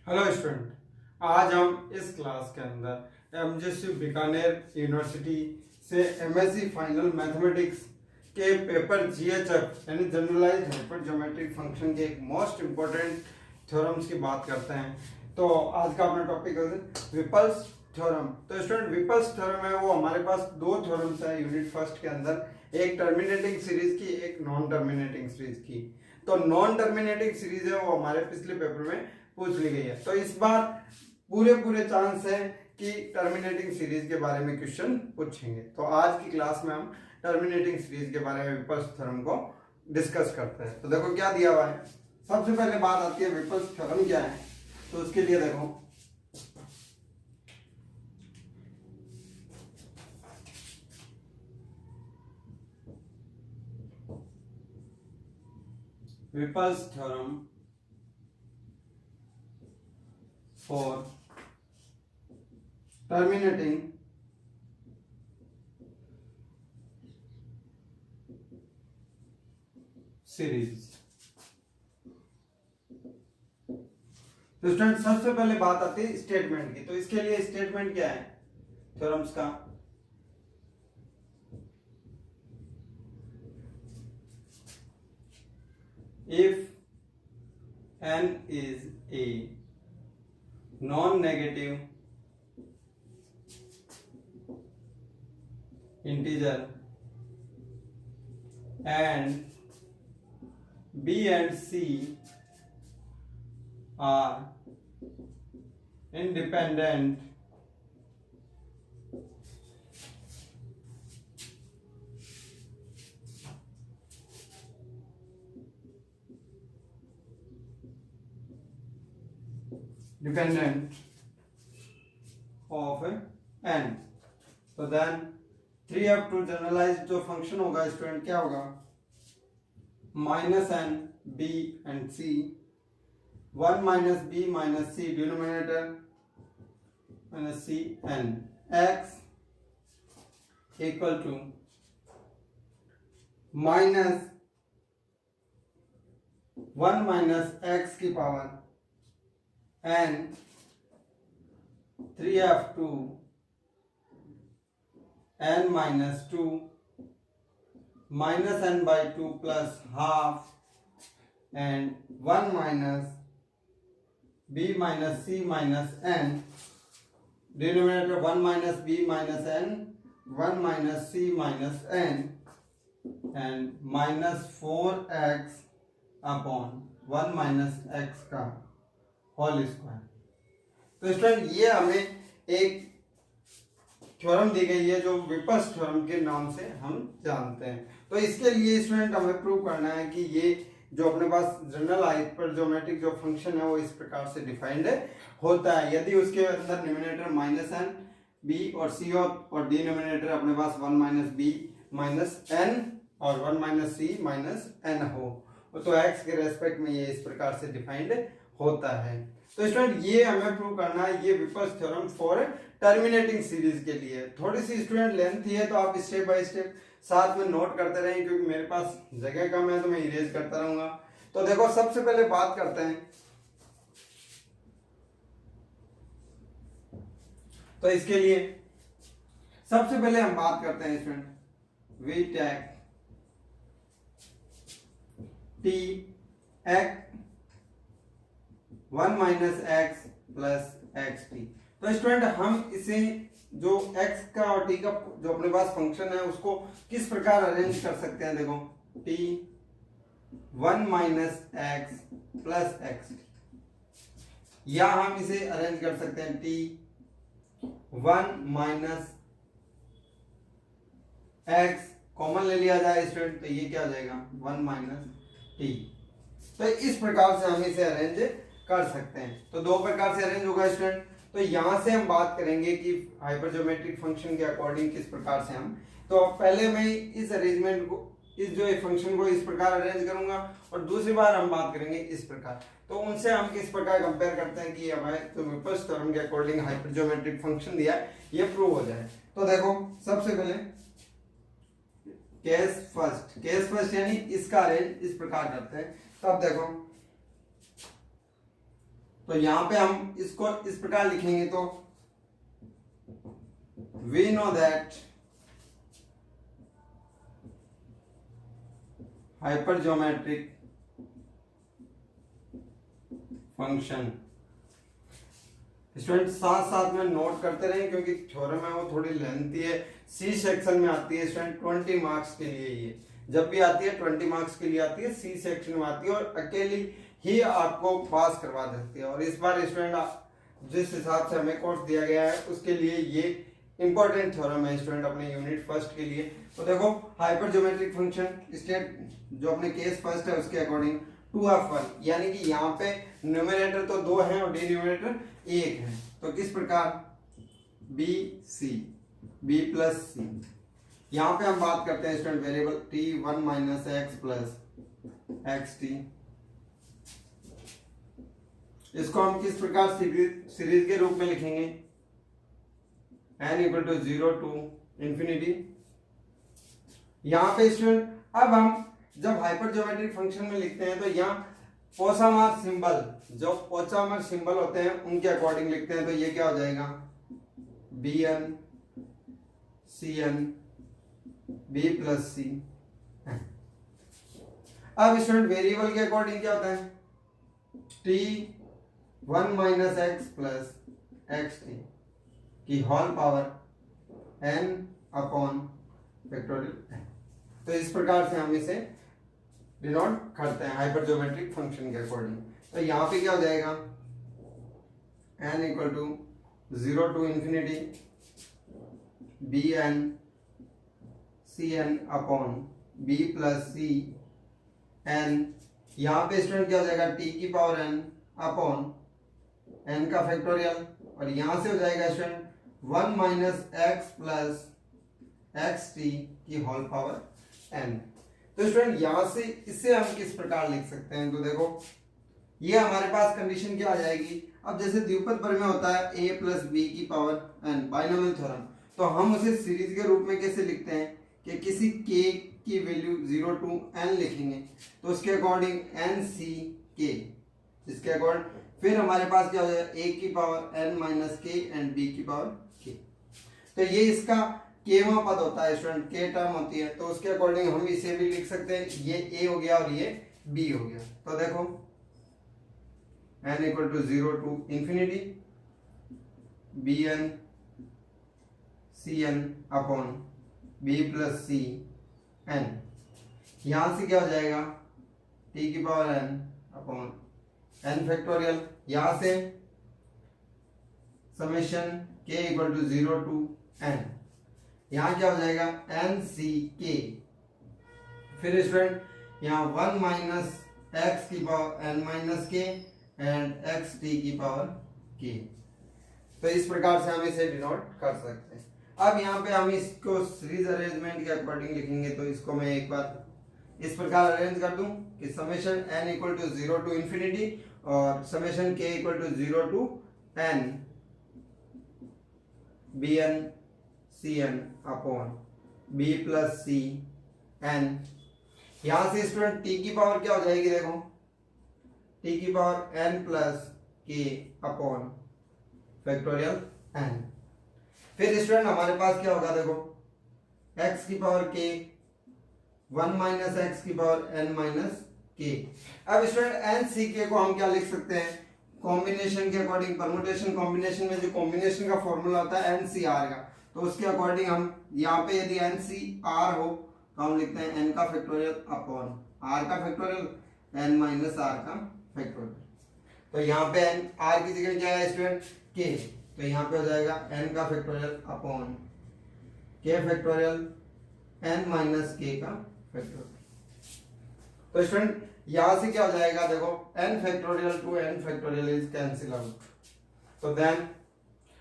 Hello student, आज हम इस क्लास के अंदर एमजेसी बीकानेर यूनिवर्सिटी से एमएससी फाइनल मैथमेटिक्स के पेपर जीएचएफ यानी जनरलाइज्ड हाइपर ज्योमेट्रिक फंक्शन के एक मोस्ट इंपॉर्टेंट थ्योरम्स की बात करते हैं। तो आज का अपना टॉपिक है विपल्स थ्योरम। तो स्टूडेंट, विपल्स थ्योरम है वो हमारे पास दो थ्योरम्स है यूनिट फर्स्ट के अंदर, एक टर्मिनेटिंग सीरीज की, एक नॉन टर्मिनेटिंग सीरीज की। तो नॉन टर्मिनेटिंग सीरीज है वो हमारे पिछले पेपर में पूछ ली गई है। तो इस बार पूरे चांस है कि टर्मिनेटिंग सीरीज के बारे में क्वेश्चन पूछेंगे। तो आज की क्लास में हम टर्मिनेटिंग सीरीज के बारे में विपल्स थ्योरम को डिस्कस करते हैं। तो देखो क्या दिया हुआ है। सबसे पहले बात आती है विपल्स थ्योरम क्या है। तो उसके लिए देखो विपल्स थ्योरम for terminating series। तो स्टूडेंट, सबसे पहले बात आती है स्टेटमेंट की। तो इसके लिए स्टेटमेंट क्या है थ्योरम्स का? if n is a non-negative integer and b and c are independent of n। तो देन 3f2 जनरलाइज्ड जो फंक्शन होगा स्टूडेंट क्या होगा? -n b and c, 1 - b - c denominator minus c n, x equal to -1 - x की power n 3f2 n - 2 -n/2 plus half and 1 - b - c - n denominator 1 - b - n 1 - c - n and -4x upon 1 - x का whole square. तो student, ये हमें एक theorem दी गई है जो विपल्स theorem के नाम से हम जानते हैं। तो इसके लिए स्टूडेंट हमें प्रूव करना है कि ये जो अपने पास जनरल हाइपर ज्योमेट्रिक जो फंक्शन है वो इस प्रकार से डिफाइंड होता है। यदि उसके अंदर न्यूमरेटर -n b और c और डिनोमिनेटर अपने पास 1 - b - n और 1 - c - n हो, तो x के रेस्पेक्ट में ये इस प्रकार से डिफाइंड होता है। तो स्टूडेंट, ये हमें प्रूव करना है ये विपल्स थ्योरम फॉर टर्मिनेटिंग सीरीज के लिए। थोड़ी सी स्टूडेंट लेंथ ही है, तो आप स्टेप बाय स्टेप साथ में नोट करते रहें, क्योंकि मेरे पास जगह कम है तो मैं इरेज करता रहूंगा। तो देखो, सबसे पहले बात करते हैं। तो इसके लिए सबसे पहले हम बात करते हैं student we take T x 1 - x plus x T. तो स्टूडेंट, हम इसे जो x का और t का जो अपने पास फंक्शन है उसको किस प्रकार अरेंज कर सकते हैं? देखो, t 1 - x प्लस एक्स, या हम इसे अरेंज कर सकते हैं t 1 - x कॉमन ले लिया जाए स्टूडेंट, तो ये क्या हो जाएगा 1 - t। तो इस प्रकार से हम इसे अरेंज कर सकते हैं। तो दो प्रकार से अरेंज होगा स्टूडेंट। तो यहां से हम बात करेंगे कि हाइपरज्योमेट्रिक फंक्शन के अकॉर्डिंग किस प्रकार से हम, तो पहले मैं इस अरेंजमेंट को, इस जो फंक्शन को इस प्रकार अरेंज करूंगा और दूसरी बार हम बात करेंगे इस प्रकार। तो उनसे हम किस प्रकार कंपेयर करते हैं कि हमें तो विपल्स थ्योरम के अकॉर्डिंग हाइपरज्योमेट्रिक फंक्शन दिया है ये प्रूव हो जाए। तो देखो, सबसे पहले केस फर्स्ट यानी इसका अरेंज इस प्रकार करते हैं। तो अब देखो, तो यहां पे हम इसको इस प्रकार लिखेंगे, तो we know that hypergeometric function. Student साथ साथ में नोट करते रहें क्योंकि थ्योरम है वो थोड़ी लेंथी है, सी सेक्शन में आती है स्टूडेंट 20 मार्क्स के लिए। ये जब भी आती है 20 मार्क्स के लिए आती है, सी सेक्शन में आती है और अकेली ही आपको पास करवा देती है। और इस बार स्टूडेंट जिस हिसाब से हमें कोर्स दिया गया है उसके लिए ये इंपॉर्टेंट थ्योरम है स्टूडेंट अपने यूनिट फर्स्ट के लिए। तो देखो हाइपरजोमेट्रिक फंक्शन स्टेट जो अपने केस फर्स्ट है उसके अकॉर्डिंग 2f1, यानी कि यहाँ पे न्यूमरेटर तो 2 है और डिनोमिनेटर 1 है। तो किस प्रकार बी सी बी प्लस सी, यहाँ पे हम बात करते हैं student variable t 1 minus x plus x T. इसको हम किस प्रकार सीरीज के रूप में लिखेंगे, n equal to 0 to infinity. यहाँ पे स्टूडेंट अब हम जब हाइपरजोमेट्रिक फंक्शन में लिखते हैं तो यहाँ पोसामार सिंबल, जो पोसामार सिंबल होते हैं उनके अकॉर्डिंग लिखते हैं। तो ये क्या हो जाएगा B N C N B plus C. अब स्टूडेंट वेरिएबल के अकॉर्डिंग क्या होता है T 1 minus x plus x T की whole power n upon factorial. तो इस प्रकार से हम इसे डिनोट करते हैं हाइपरजोमेट्रिक फंक्शन के अकॉर्डिंग। तो यहाँ पे क्या हो जाएगा n equal to 0 to infinity B N C N upon B plus C N. यहाँ पे स्टूडेंट क्या हो जाएगा t की पावर n अपॉन n का फैक्टोरियल, और यहां से हो जाएगा student 1 minus x plus x T की होल पावर n। तो स्टूडेंट यहां से इसे हम किस प्रकार लिख सकते हैं, तो देखो ये हमारे पास कंडीशन क्या आ जाएगी। अब जैसे द्विपद प्रमेय होता है a प्लस बी की पावर n बाइनोमियल थ्योरम, तो हम उसे सीरीज के रूप में कैसे लिखते हैं कि किसी k की वैल्यू 0 टू n लिखेंगे तो उसके अकॉर्डिंग n c k, इसके अकॉर्डिंग फिर हमारे पास क्या हो जाएगा a की power n minus k and b की पावर k। तो ये इसका केवा पद होता है स्टूडेंट, k टर्म होती है, तो उसके अकॉर्डिंग हम इसे भी लिख सकते हैं, ये a हो गया और ये b हो गया। तो देखो n equal to 0 to infinity B N C N upon B plus C N. यहां से क्या हो जाएगा t की power n upon n factorial, यहां से summation k equal to 0 to n, यहां क्या हो जाएगा n c k। फिर स्टूडेंट यहाँ 1 माइनस एक्स की power n minus k and x t की पावर k। तो इस प्रकार से हम इसे डिनोट कर सकते हैं। अब यहाँ पे हम इसको सीरीज अरेंजमेंट के अकॉर्डिंग लिखेंगे, तो इसको मैं एक बार इस प्रकार अरेंज कर दूं कि summation n equal to 0 to infinity और summation k equal to 0 to n B N C N upon B plus C N. यहां से स्टूडेंट t की पावर क्या हो जाएगी, देखो t की power n plus k upon factorial n। फिर स्टूडेंट हमारे पास क्या होगा, देखो x की पावर k 1 माइनस एक्स की पावर n माइनस k। अब स्टूडेंट n c k को हम क्या लिख सकते हैं कॉम्बिनेशन के अकॉर्डिंग, परमुटेशन कॉम्बिनेशन में जो कॉम्बिनेशन का फॉर्मूला होता है n c r का, तो उसके अकॉर्डिंग हम यहाँ पे यदि n c r हो तो हम लिखते हैं n का फैक्टोरियल अपॉन r का फैक्टोरियल n माइनस r का फैक्टोरियल। तो यहाँ पे n r की जगह क्या है स्टूडेंट k, तो यहाँ पे हो जाएगा n का factorial upon k factorial n minus k का फैक्टोरियल। तो स्टूडेंट यहां से क्या हो जाएगा, देखो n factorial two n factorial is cancel out. तो देन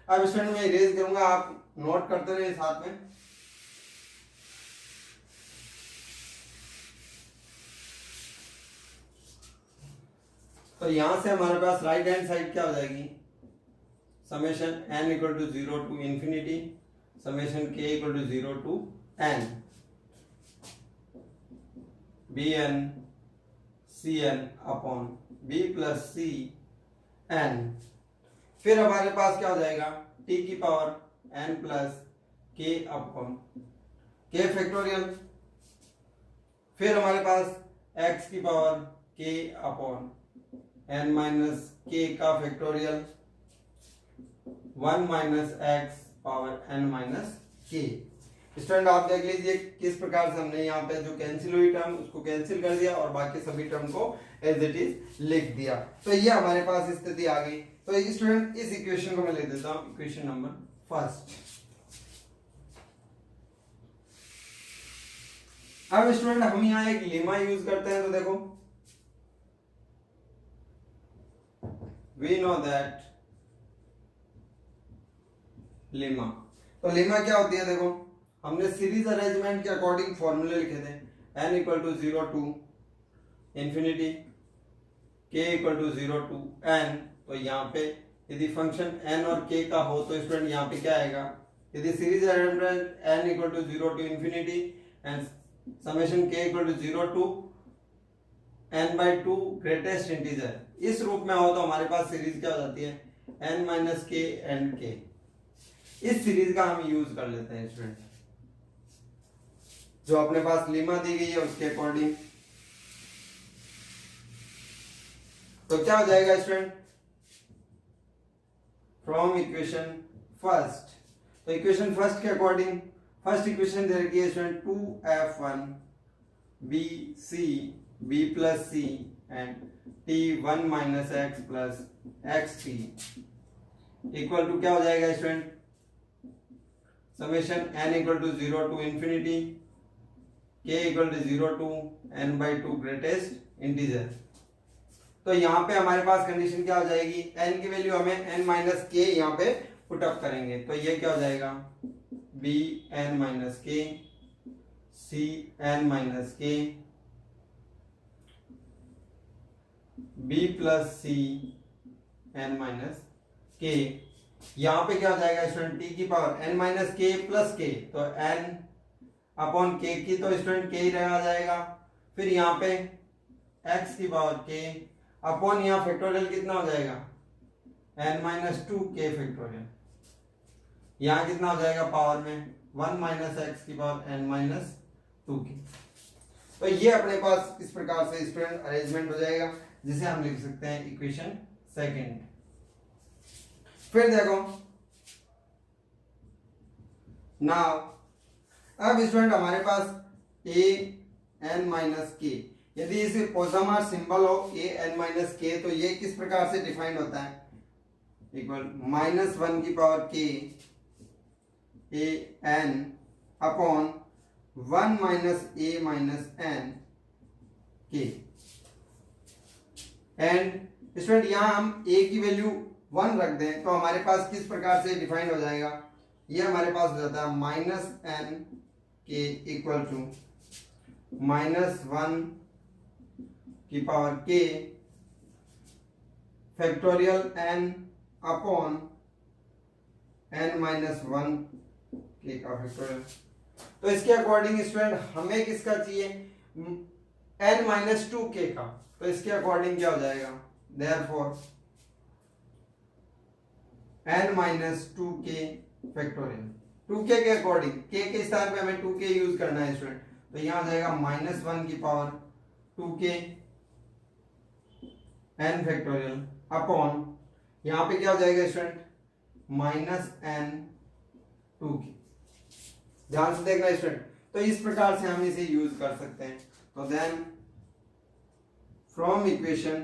अब स्टूडेंट मैं इरेज करूंगा, आप नोट करते रहिए साथ में। तो यहां से हमारे पास राइट हैंड साइड क्या हो जाएगी summation n equal to 0 to infinity summation k equal to 0 to n B N C N upon B plus c n, फिर हमारे पास क्या हो जाएगा t की power n plus k upon k factorial, फिर हमारे पास x की power k upon n minus k का factorial 1 minus x power n minus k। Student आप देख लीजिए किस प्रकार से हमने यहाँ पे जो कैंसिल हुई टर्म उसको कैंसिल कर दिया और बाकी सभी टर्म को एज इट इज लिख दिया। तो ये हमारे पास स्थिति आ गई। तो स्टूडेंट इस इक्वेशन को मैं ले देता हूं इक्वेशन नंबर फर्स्ट। अब स्टूडेंट हम यहाँ एक लेमा यूज करते हैं। तो देखो वी नो दैट लेमा, तो लेमा क्या होती है, देखो हमने सीरीज अरेंजमेंट के अकॉर्डिंग फॉर्मूले लिखे थे n equal to 0 to infinity k equal to 0 to n। तो यहाँ पे यदि फंक्शन n और k का हो तो स्टूडेंट यहाँ पे क्या आएगा, यदि series arrangement n equal to 0 to infinity and summation k equal to 0 to n/2 greatest integer, इस रूप में हो तो हमारे पास सीरीज क्या हो जाती है n minus k and k। इस सीरीज का हम यूज कर लेते हैं स्टूडेंट, जो अपने पास लेमा दी गई है उसके अकॉर्डिंग। तो क्या हो जाएगा स्टूडेंट, फ्रॉम इक्वेशन फर्स्ट, तो इक्वेशन फर्स्ट के अकॉर्डिंग फर्स्ट इक्वेशन दे रखी है student 2f1 bc b plus c and t 1 minus x plus xt equal to क्या हो जाएगा student, summation n equal to 0 to infinity k equal to 0 to n/2 greatest integer. तो यहाँ पे हमारे पास कंडीशन क्या हो जाएगी, n की वैल्यू हमें n माइनस k यहाँ पे पुट अप करेंगे। तो ये क्या हो जाएगा b n minus k c n minus k b plus c n minus k। यहाँ पे क्या हो जाएगा स्टूडेंट t की power n minus k plus k, तो n अपॉन k की तो स्टूडेंट k ही रह जाएगा। फिर यहाँ पे x की पावर k अपॉन यहाँ फैक्टोरियल कितना हो जाएगा n माइनस 2 k फैक्टोरियल, यहाँ कितना हो जाएगा पावर में 1 माइनस x की पावर n माइनस 2k। तो ये अपने पास इस प्रकार से स्टूडेंट अरेंजमेंट हो जाएगा जिसे हम लिख सकते हैं इक्वेशन सेकंड। फिर देखो नाउ अब स्टूडेंट हमारे पास a n माइनस k, यदि इसे पोजामार सिंबल हो a n माइनस k तो ये किस प्रकार से डिफाइंड होता है, इक्वल -1 की power k a n upon 1 minus a minus n k। And student यहाँ हम a की वैल्यू 1 रख दें तो हमारे पास किस प्रकार से डिफाइंड हो जाएगा, ये हमारे पास हो जाता है माइनस n के इक्वल टू -1 की power k factorial n upon n minus 1 k का फैक्टोरियल। तो इसके अकॉर्डिंग स्टूडेंट हमें किसका चाहिए n माइनस 2 k का, तो इसके अकॉर्डिंग क्या हो जाएगा therefore n minus 2k factorial. 2k के अकॉर्डिंग k के स्थान पे हमें 2k यूज करना है स्टूडेंट, तो यहां आ जाएगा -1 की power 2k n factorial upon यहां पे क्या हो जाएगा स्टूडेंट -n 2k। ध्यान से देखना स्टूडेंट, तो इस प्रकार से हम इसे यूज कर सकते हैं। तो देन फ्रॉम इक्वेशन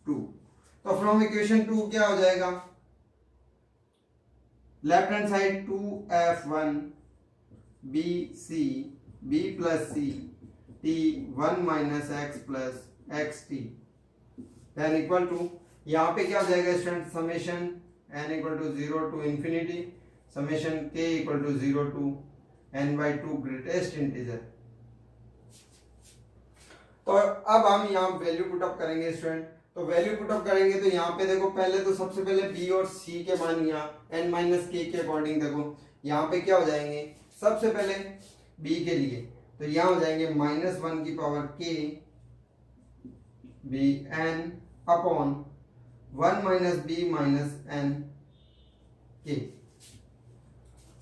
2, तो फ्रॉम इक्वेशन 2 क्या हो जाएगा, left hand side 2f1 bc b plus c t 1 minus x plus xt then equal to यहाँ पे क्या हो जाएगा student summation n equal to 0 to infinity summation k equal to 0 to n/2 greatest integer. तो अब हम यहाँ value put up करेंगे स्टूडेंट, तो वैल्यू पुट अप करेंगे तो यहाँ पे देखो पहले तो सबसे पहले b और c के मान यहाँ n माइनस k के अकॉर्डिंग देखो यहाँ पे क्या हो जाएंगे, सबसे पहले b के लिए तो यहाँ हो जाएंगे -1 की power k b n upon 1 minus B minus N k.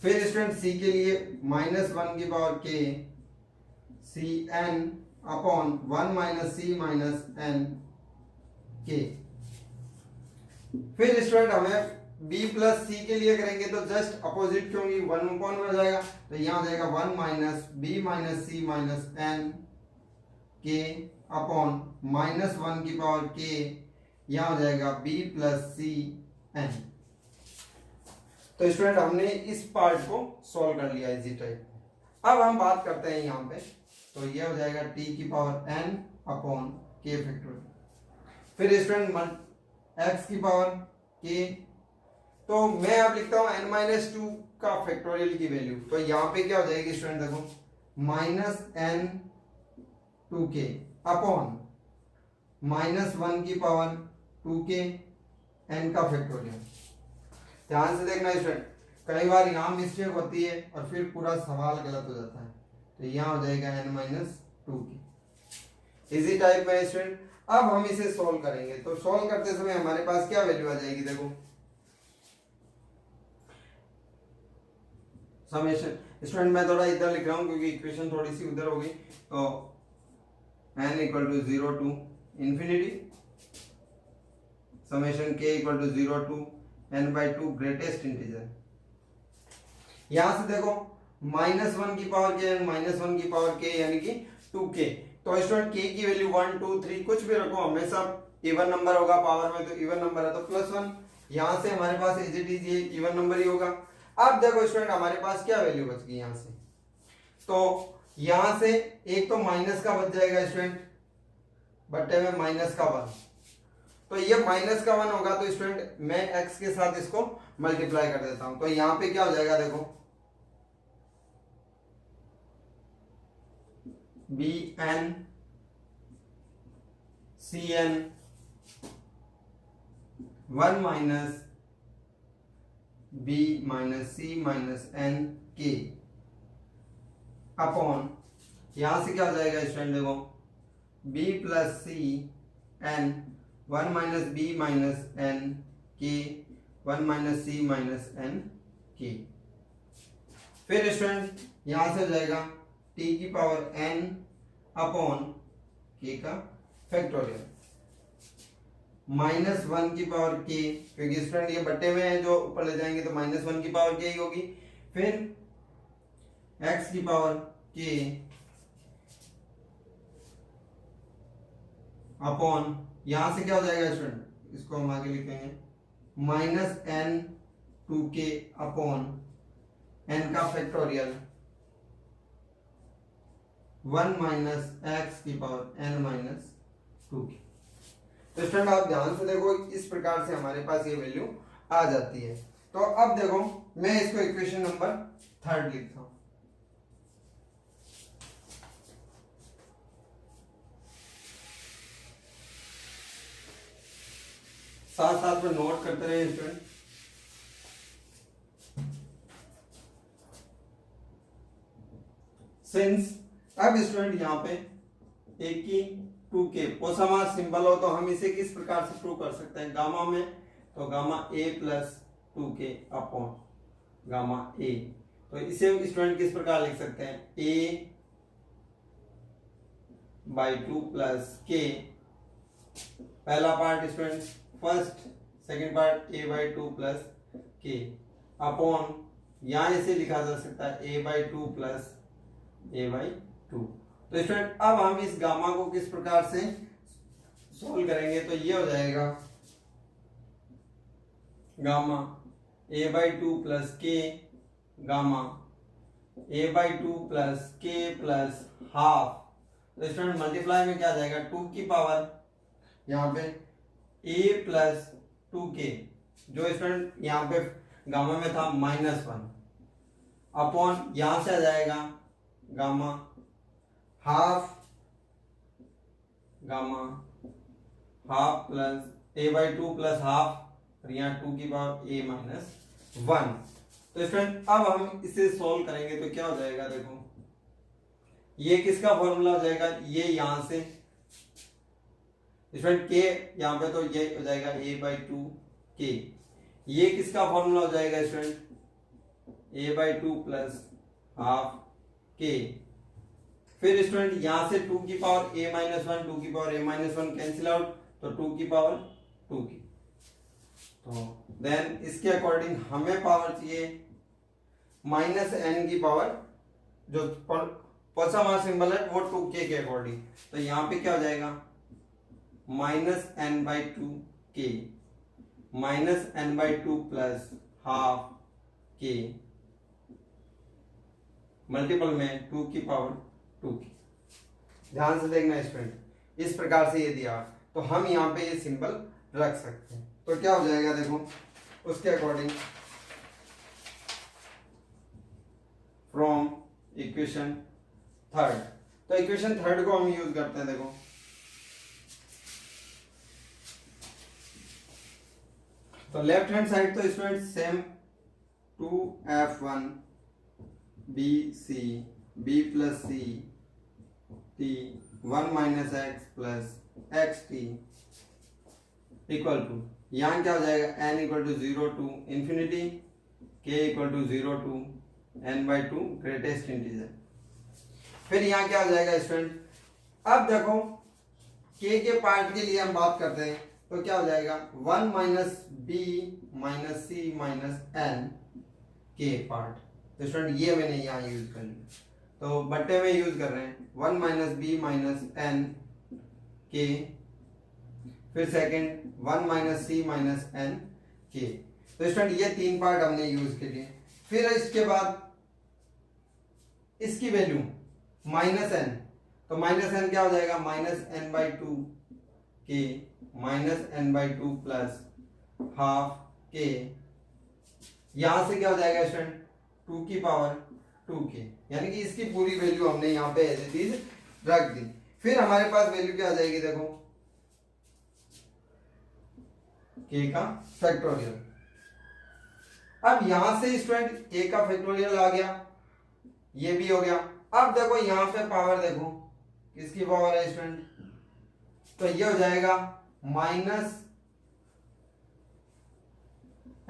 फिर स्टूडेंट सी के लिए -1 की पावर के सी एन अपॉन 1 माइनस सी माइनस एन के। फिर स्टूडेंट हमें b प्लस सी के लिए करेंगे तो जस्ट अपोजिट क्योंकि 1 अपॉन में हो जाएगा, तो यहाँ हो जाएगा 1 माइनस बी माइनस सी माइनस एन के अपॉन -1 की पावर के, यहाँ हो जाएगा b प्लस सी एन। तो स्टूडेंट हमने इस पार्ट को सॉल्व कर लिया इजी टाइप। अब हम बात करते हैं यहाँ पे, तो ये हो जाएगा t की power n upon k factorial. फिर स्टूडेंट x की पावर k, तो मैं अब लिखता हूँ n माइनस 2 का फैक्टोरियल की वैल्यू, तो यहाँ पे क्या हो जाएगी स्टूडेंट देखो -n 2k अपॉन -1 की पावर 2k n का फैक्टोरियल। ध्यान से देखना स्टूडेंट, कई बार यहाँ मिस्टेक होती है और फिर पूरा सवाल गलत हो जाता है, तो यहाँ हो जाएगा n minus 2k easy type में स्टूडेंट। अब हम इसे सॉल्व करेंगे, तो सॉल्व करते समय हमारे पास क्या वैल्यू आ जाएगी देखो समेशन। स्टूडेंट मैं थोड़ा इधर लिख रहा हूँ क्योंकि इक्वेशन थोड़ी सी उधर हो गई, तो n equal to 0 to infinity summation k equal to 0 to n by 2 greatest integer. यहां से देखो -1 की पावर k -1 की पावर k यानी कि 2k, तो स्टूडेंट k की वैल्यू 1 2 3 कुछ भी रखो, हमेशा इवन नंबर होगा पावर में, तो इवन नंबर है तो +1, यहां से हमारे पास एज इट इज ये इवन नंबर ही होगा। अब देखो स्टूडेंट हमारे पास क्या वैल्यू बच गई यहां से, तो यहां से एक तो माइनस का बच जाएगा स्टूडेंट बट्टे में -1, तो ये -1 होगा, तो स्टूडेंट मैं x के साथ इसको मल्टीप्लाई कर देता हूं, तो यहां पे क्या हो जाएगा देखो B N C N 1 minus B minus सी माइनस एन के अपॉन, यहां से क्या हो जाएगा स्टूडेंट देखो b प्लस सी N 1 minus B minus N के 1 माइनस सी माइनस एन के। फिर स्टूडेंट यहां से हो जाएगा t की पावर n अपॉन k का फैक्टोरियल -1 की पावर k, क्योंकि स्टूडेंट ये बट्टे में है जो ऊपर ले जाएंगे तो -1 की पावर k ही होगी। फिर x की पावर k अपॉन, यहां से क्या हो जाएगा स्टूडेंट, इसको हम आगे लिखेंगे -n 2k अपॉन n का फैक्टोरियल 1 माइनस x की पावर n माइनस 2k। तो स्टूडेंट आप ध्यान से देखो, इस प्रकार से हमारे पास ये वैल्यू आ जाती है। तो अब देखो मैं इसको इक्वेशन नंबर 3 लिखता हूं, साथ साथ में नोट करते रहे स्टूडेंट। सिंस अब स्टूडेंट यहाँ पे a की 2k पोसामास सिंबल हो तो हम इसे किस प्रकार से प्रूव कर सकते हैं, गामा में, तो gamma a plus 2k upon gamma a, तो इसे स्टूडेंट किस प्रकार लिख सकते हैं a बाई 2 प्लस k, पहला part student first, second part a by 2 plus k upon, यहां इसे लिखा जा सकता है a by 2 plus a by 2। तो स्टूडेंट अब हम इस गामा को किस प्रकार से सोल्व करेंगे, तो ये हो जाएगा gamma a by 2 plus k gamma a by 2 plus k plus half, तो स्टूडेंट मल्टीप्लाई में क्या आ जाएगा 2 की पावर यहाँ पे a प्लस 2k, जो स्टूडेंट यहाँ पे गामा में था -1 अपॉन, यहां से आ जाएगा gamma half plus a by 2 plus half और यहाँ 2 की पावर a माइनस 1। तो स्टूडेंट अब हम इसे सॉल्व करेंगे तो क्या हो जाएगा देखो, ये किसका फॉर्मूला हो जाएगा, ये यहां से स्टूडेंट के यहाँ पे तो ये हो जाएगा a/2 के, ये किसका फॉर्मूला हो जाएगा स्टूडेंट, a/2 प्लस हाफ के। फिर स्टूडेंट यहाँ से 2 की पावर a-1, 2 की पावर a-1 कैंसिल आउट, तो 2 की पावर 2 की। तो देन इसके अकॉर्डिंग हमें पावर चाहिए -n की पावर, जो पॉइसन सिंबल है वो 2k के अकॉर्डिंग। तो यहाँ पे क्या हो जाएगा -n/2 के -n/2 प्लस हाफ के मल्टीपल में 2 की पावर 2 की। ध्यान से देखना स्टूडेंट, इस प्रकार से ये दिया तो हम यहाँ पे ये सिंबल रख सकते हैं। तो क्या हो जाएगा देखो उसके अकॉर्डिंग, फ्रॉम इक्वेशन थर्ड, तो इक्वेशन थर्ड को हम यूज करते हैं। देखो तो लेफ्ट हैंड साइड तो student same 2f1 bc b plus c t 1 minus x plus x T equal to, यहाँ क्या हो जाएगा n equal to 0 to infinity, k equal to 0 to n/2 greatest integer. फिर यहाँ क्या हो जाएगा स्टूडेंट, अब देखो k के पार्ट के लिए हम बात करते हैं तो क्या हो जाएगा 1 माइनस बी माइनस सी माइनस एन के पार्ट। तो स्टूडेंट ये मैंने यहाँ यूज कर लिया, तो बट्टे में यूज कर रहे हैं 1 minus B minus N k, फिर सेकंड 1 माइनस सी माइनस एन के। तो स्टूडेंट ये 3 पार्ट हमने यूज के लिए। फिर इसके बाद इसकी वैल्यू -n, तो -n क्या हो जाएगा -n/2 के -n/2 प्लस हाफ के, यहां से क्या हो जाएगा स्टूडेंट 2 की पावर 2 के, यानी कि इसकी पूरी वैल्यू हमने यहाँ पे एज इट इज रख दी। फिर हमारे पास वैल्यू क्या आ जाएगी देखो k का फैक्टोरियल। अब यहां से स्टूडेंट k का फैक्टोरियल आ गया, ये भी हो गया। अब देखो यहां पे पावर देखो किसकी पावर है स्टूडेंट, तो ये हो जाएगा माइनस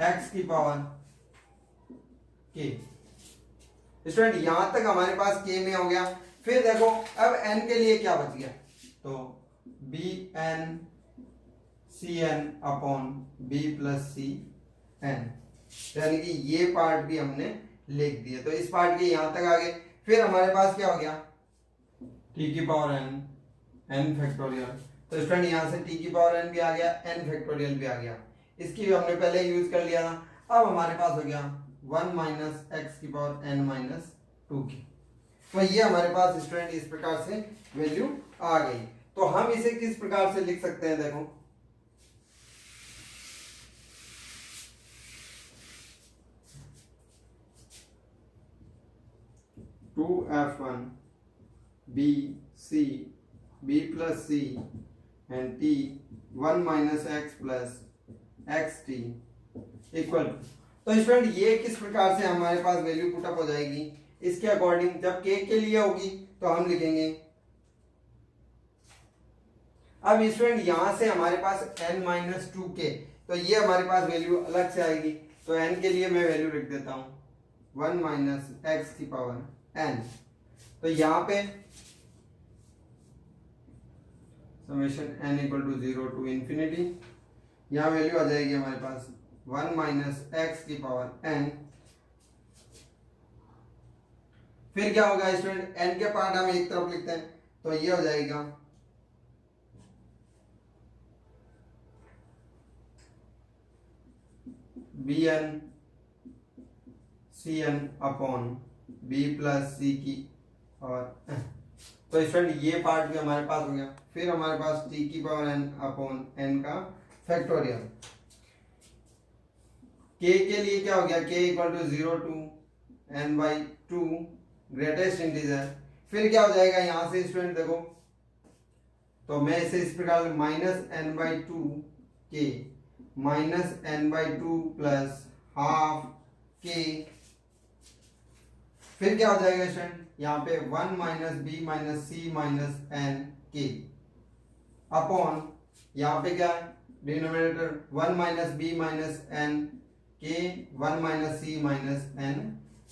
एक्स की पावर के। स्टूडेंट यहां तक हमारे पास k में हो गया। फिर देखो अब n के लिए क्या बच गया, तो b N C N upon B plus सी एन, यानी कि ये पार्ट भी हमने लिख दिया। तो इस पार्ट के यहां तक आ गए। फिर हमारे पास क्या हो गया t की पावर n फैक्टोरियल। तो स्टूडेंट यहां से t की पावर n भी आ गया, n फैक्टोरियल भी आ गया, इसकी भी हमने पहले यूज कर लिया था। अब हमारे पास हो गया 1 माइनस एक्स की पावर n माइनस 2 की। तो ये हमारे पास स्टूडेंट इस प्रकार से वैल्यू आ गई। तो हम इसे किस प्रकार से लिख सकते हैं देखो, two f1 b c b plus c and t 1 minus x plus x T equal. तो स्टूडेंट ये किस प्रकार से हमारे पास वैल्यू पुटअप हो जाएगी, इसके अकॉर्डिंग जब k के लिए होगी तो हम लिखेंगे। अब स्टूडेंट यहां से हमारे पास n माइनस 2k, तो ये हमारे पास वैल्यू अलग से आएगी। तो n के लिए मैं वैल्यू लिख देता हूं 1 माइनस एक्स की पावर n। तो यहां पे summation n equal to 0 to infinity, यहाँ वैल्यू आ जाएगी हमारे पास 1 माइनस एक्स की पावर n। फिर क्या होगा स्टूडेंट, n के पार्ट हम एक तरफ लिखते हैं, तो ये हो जाएगा B N C N upon B plus C की और तो स्टूडेंट ये पार्ट भी हमारे पास हो गया। फिर हमारे पास t की पावर n अपॉन n का फैक्टोरियल। k के लिए क्या हो गया, k equal to 0 to n/2 greatest integer. फिर क्या हो जाएगा यहां से स्टूडेंट देखो, तो मैं इसे इस प्रकार -n/2 k -n/2 plus half k। फिर क्या हो जाएगा स्टूडेंट, यहाँ पे 1 माइनस बी माइनस सी माइनस एन के अपॉन यहाँ पे क्या है, denominator 1 minus B minus N के 1 माइनस सी माइनस एन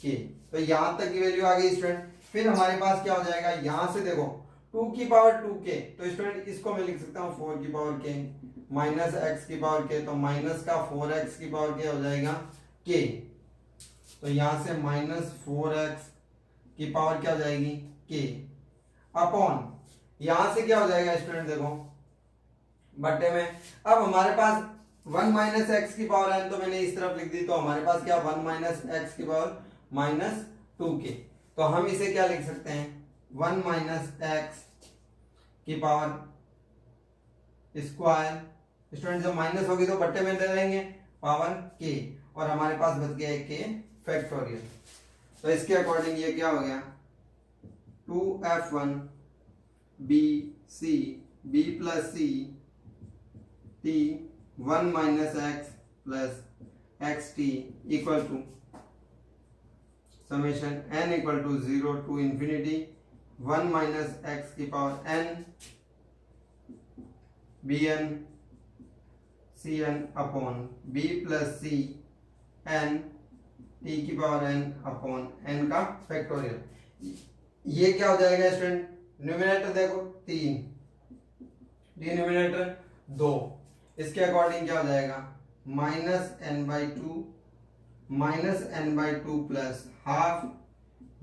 के। तो यहाँ तक की वैल्यू आ गई स्टूडेंट। फिर हमारे पास क्या हो जाएगा, यहाँ से देखो 2 की पावर 2k, तो स्टूडेंट इसको मैं लिख सकता हूँ 4 की पावर k माइनस x की पावर k, तो माइनस का 4x की पावर k हो जाएगा k। तो यहाँ से माइनस 4x की पावर क्या हो जाएगी k अपॉन, यहां से क्या हो जाएगा स्टूडेंट देखो बट्टे में। अब हमारे पास 1 माइनस एक्स की पावर n, तो मैंने इस तरफ लिख दी, तो हमारे पास क्या 1 माइनस एक्स की पावर माइनस 2k। तो हम इसे क्या लिख सकते हैं 1 माइनस एक्स की पावर स्क्वायर, स्टूडेंट जब माइनस होगी तो बट्टे में दे देंगे पावर k, और हमारे पास बच गया k फैक्टोरियल। तो इसके अकॉर्डिंग ये क्या हो गया 2f1 b c b plus c t 1 minus x plus x T equal to summation n equal to 0 to infinity 1 minus x की power n bn cn upon b plus c n t की power n upon n का factorial. ये क्या हो जाएगा student, numerator देखो 3, denominator 2, इसके according क्या हो जाएगा minus n by two plus half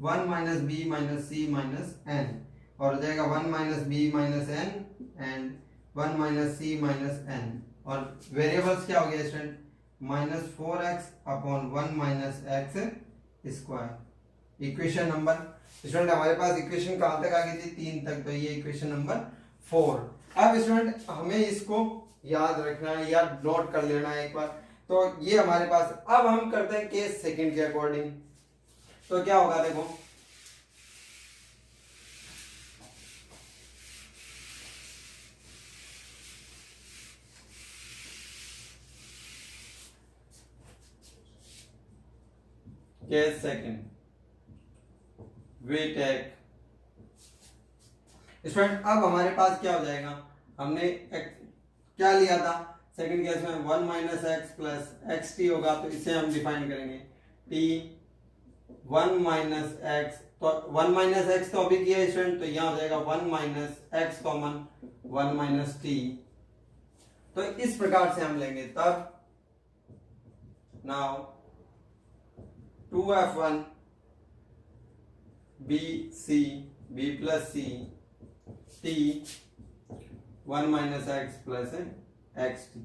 1 minus B minus C minus N, और हो जाएगा 1 minus B minus n and 1 minus C minus N, और वेरिएबल्स क्या हो गया student minus 4x upon 1 minus x square. Equation number student हमारे पास equation कहां तक आ गई थी 3 तक, तो ये इक्वेशन नंबर 4। अब स्टूडेंट हमें इसको याद रखना है या नोट कर लेना है एक बार। तो ये हमारे पास, अब हम करते हैं केस सेकंड के अकॉर्डिंग। तो क्या होगा देखो case second we take student, अब हमारे पास क्या हो जाएगा, हमने क्या लिया था सेकंड केस में 1 minus x plus x T होगा, तो इसे हम डिफाइन करेंगे टी 1 माइनस एक्स, तो 1 माइनस एक्स तो अभी किया स्टूडेंट, तो यहाँ हो जाएगा 1 minus x common 1 minus T. तो इस प्रकार से हम लेंगे, तब now 2f1 b c b plus c t 1 minus x plus x T.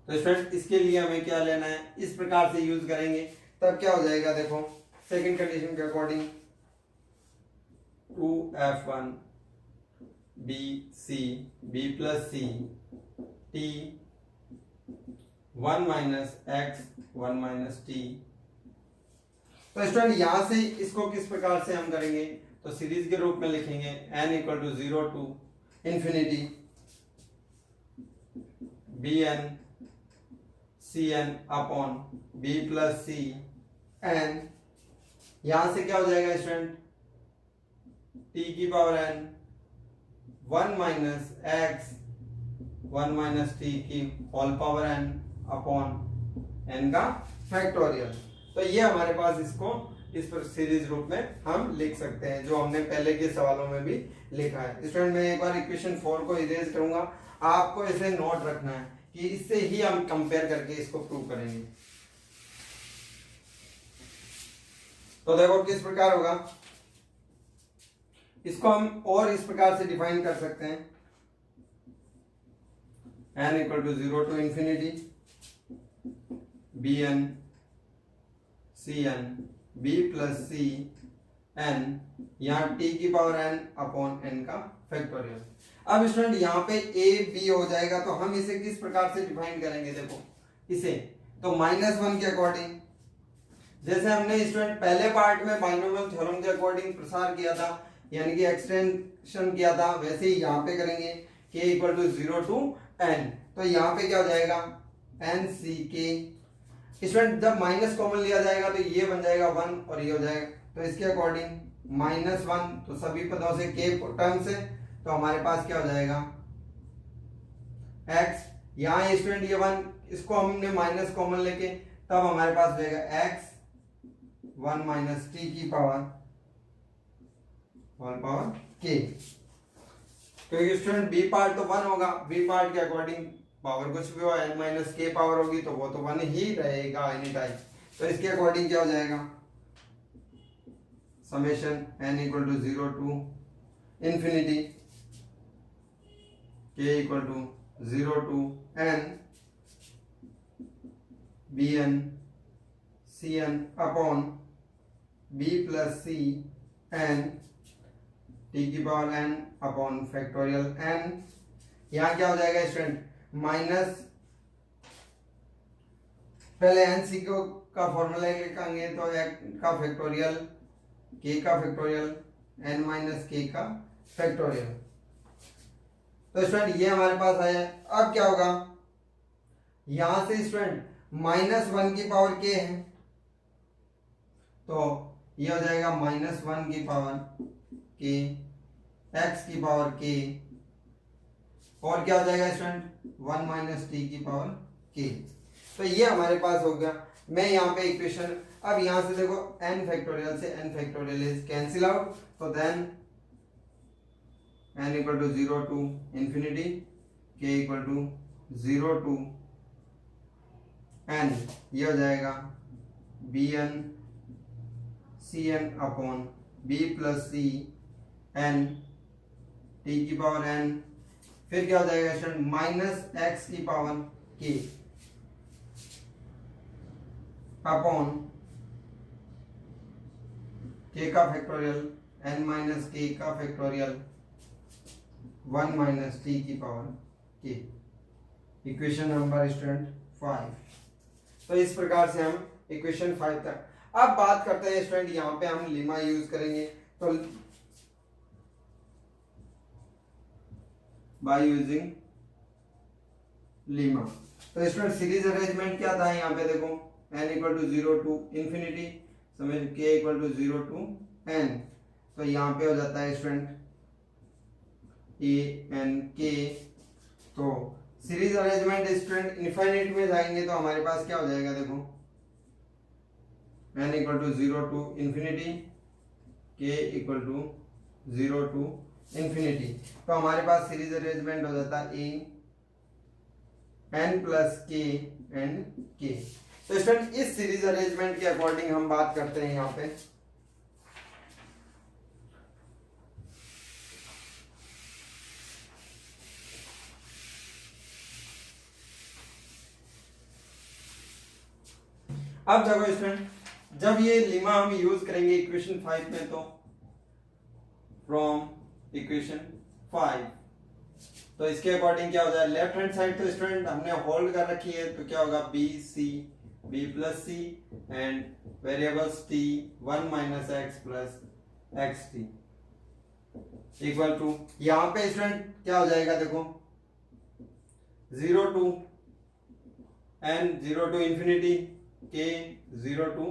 तो स्टूडेंट इसके लिए हमें क्या लेना है, इस प्रकार से यूज करेंगे, तब क्या हो जाएगा देखो सेकंड कंडीशन के according 2f1 b c b plus c t 1 minus x 1 minus T. तो स्टूडेंट यहां से इसको किस प्रकार से हम करेंगे, तो सीरीज के रूप में लिखेंगे n equal to 0 to infinity bn cn upon b plus c n, यहां से क्या हो जाएगा स्टूडेंट t की power n 1 minus x 1 minus t की whole power n upon n का फैक्टोरियल। तो ये हमारे पास इसको इस पर सीरीज रूप में हम लिख सकते हैं, जो हमने पहले के सवालों में भी लिखा है। स्टूडेंट मैं एक बार इक्वेशन 4 को इरेज करूंगा, आपको इसे नोट रखना है कि इससे ही हम कंपेयर करके इसको प्रूव करेंगे। तो देखो किस प्रकार होगा, इसको हम और इस प्रकार से डिफाइन कर सकते हैं n equal to 0 to infinity bn cn b plus c n, यहाँ t की पावर n अपॉन n का फैक्टोरियल। अब स्टूडेंट यहाँ पे a b हो जाएगा, तो हम इसे किस प्रकार से डिफाइन करेंगे देखो इसे, तो -1 के अकॉर्डिंग, जैसे हमने स्टूडेंट पहले पार्ट में बाइनोमियल थ्योरम के अकॉर्डिंग प्रसार किया था, यानी कि एक्सटेंशन किया था, वैसे ही यहाँ पे करेंगे k equal to 0 to n। तो यहाँ पे क्या हो जाएगा n c k, स्टूडेंट जब माइनस कॉमन लिया जाएगा तो ये बन जाएगा 1 और ये हो जाएगा, तो इसके अकॉर्डिंग -1, तो सभी पदों से k टर्म से, तो हमारे पास क्या हो जाएगा x, यहाँ ये स्टूडेंट ये 1, इसको हमने माइनस कॉमन लेके तब हमारे पास रहेगा x 1 माइनस t की पावर होल पावर k। क्योंकि स्टूडेंट b पार्ट तो 1 होगा, b पार्ट के अकॉर्डिंग पावर कुछ भी हो n माइनस k पावर होगी तो वो तो 1 ही रहेगा एनी टाइम। तो इसके अकॉर्डिंग क्या हो जाएगा, summation n equal to 0 to infinity k equal to 0 to n bn cn upon b plus c n t की power n upon factorial n। यहाँ क्या हो जाएगा स्टूडेंट, माइनस पहले एन सी को का फॉर्मूला लिखेंगे तो एक का फैक्टोरियल के का फैक्टोरियल एन माइनस के का फैक्टोरियल। तो स्टूडेंट ये हमारे पास आया। अब क्या होगा, यहां से स्टूडेंट -1 की पावर के है तो ये हो जाएगा -1 की पावर के x की पावर के, और क्या हो जाएगा स्टूडेंट 1 माइनस टी की पावर के। तो ये हमारे पास हो गया। मैं यहाँ पे इक्वेशन, अब यहाँ से देखो n फैक्टोरियल से n factorial is cancel out, तो then n equal to 0 to infinity k equal to 0 to n, ये हो जाएगा bn cn upon b plus c n t की पावर n, फिर क्या हो जाएगा स्टूडेंट माइनस x की पावर k अपॉन k का फैक्टोरियल n माइनस k का फैक्टोरियल 1 माइनस t की power k। Equation number student 5। तो इस प्रकार से हम इक्वेशन 5 तक। अब बात करते हैं स्टूडेंट, यहाँ पे हम लीमा यूज करेंगे तो बाय यूजिंग लीमा। तो स्टूडेंट सीरीज अरेंजमेंट क्या था, यहाँ पे देखो n equal to 0 to infinity summation k equal to 0 to n, तो यहाँ पे हो जाता है स्टूडेंट a n k। तो सीरीज अरेंजमेंट स्टूडेंट इनफाइनाइट में जाएंगे तो हमारे पास क्या हो जाएगा, देखो n equal to 0 to infinity k equal to 0 to infinity, तो हमारे पास सीरीज अरेंजमेंट हो जाता है a n plus k and k। तो स्टूडेंट इस सीरीज अरेंजमेंट के अकॉर्डिंग हम बात करते हैं यहाँ पे। अब देखो स्टूडेंट, जब ये लीमा हम यूज करेंगे इक्वेशन 5 में, तो फ्रॉम इक्वेशन 5 तो इसके अकॉर्डिंग क्या हो जाए, लेफ्ट हैंड साइड तो स्टूडेंट हमने होल्ड कर रखी है तो क्या होगा b c b plus c and variables t 1 minus x plus x T equal to, यहाँ पे स्टूडेंट क्या हो जाएगा, देखो 0 to n 0 to infinity k 0 to